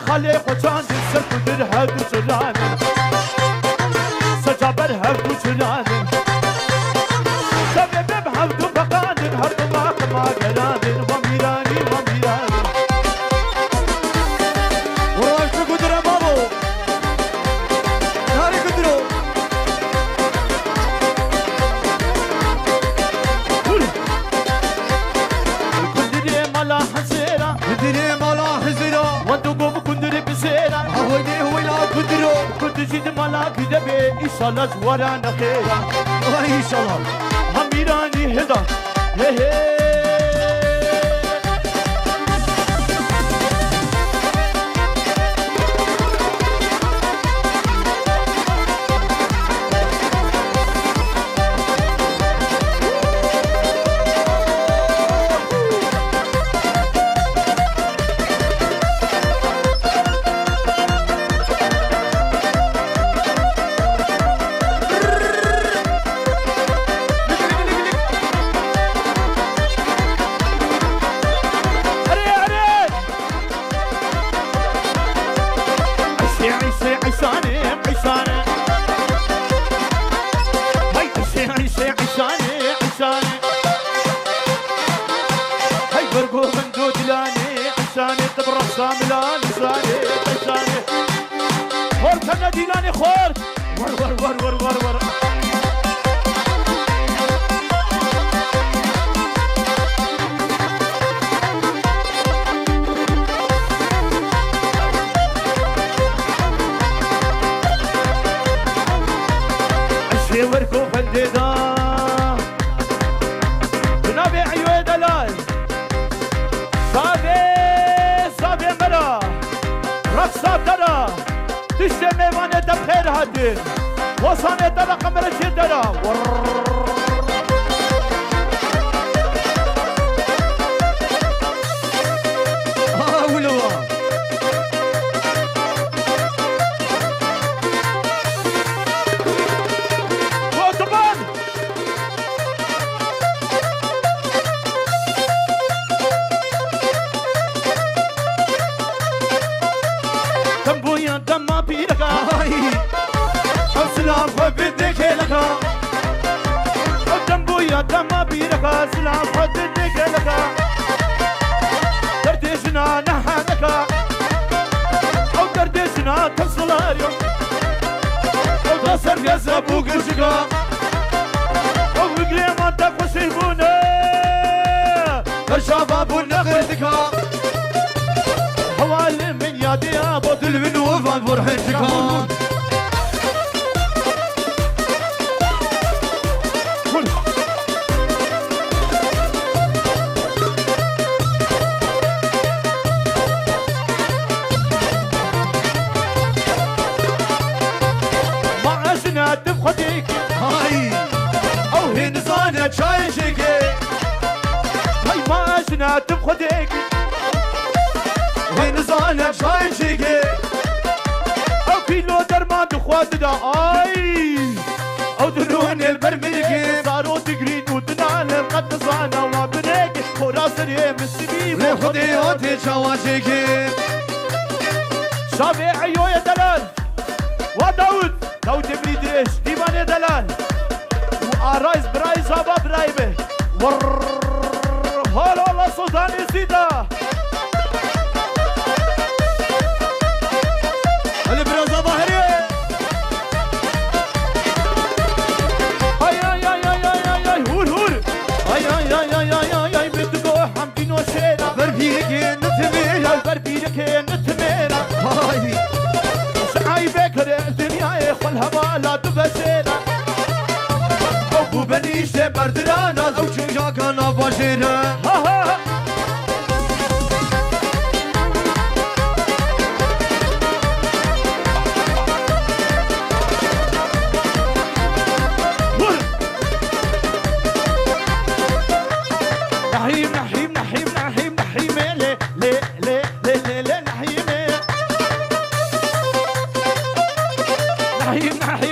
خلي قوتان السر كدر هدو سران سجابر هدو سران سبب هدو بقان هردو ما قران وميراني وميراني وراك قدر بابو ناري قدرو كندري مالا حزيرا كندري مالا حزيرا وانتو قوم كندري بسيرا هودي هويلا قدرو كنت جيت مالا كدبي إن شاء الله زورانا خيرا إن شاء الله هميراني هدا هي هي ديلاني خور ور ور ور ور ور ور عشي وركو فنديدا بنابي عيوه دلال صابي مرا رقصة ترى تشتي ميوانه بخير هاتين وصانه رقم رشيد درا ولوا وطبعا تنبويا دما بيركا سلام بدك لك تنبويا دما بيركا سلام بدك لك دردشنا نحنك او دردشنا تصلاريو او تصر يزبو قرشكا او بقلي ما تفشيبونا الشباب ونغردك حوالي من يادي ابو دل من وفان فرحتك تبخديك هاي او هنزانة شايشك هاي ما أجنا تبخديك هنزانة شايشك او كيلو درمان دخوات دا اي او درون البرميلك صاروا تقرين وتنال قد صانا وابنيك وراسري مسبيب لخدي هاتي شواشك شافي عيو يا دلال وداود داود بريديش ديوان دلال ورايز برايز ابا برايبه ور هلا الله سلطان يزيدا البراز ظهري اي اي اي اي اي اي هور هور اي اي اي اي اي اي بدكو حمدين وشينا بربيك نتمينا بربيك نتمينا هاي سعي بكر الدنيا خلها بالا تبشينا ابو بنيش بردرانا او شجاع كان باشينا ها ها نحيم نحيم نحيم نحيم نحيم لي لي لي لي لي نحيم نحيم نحيم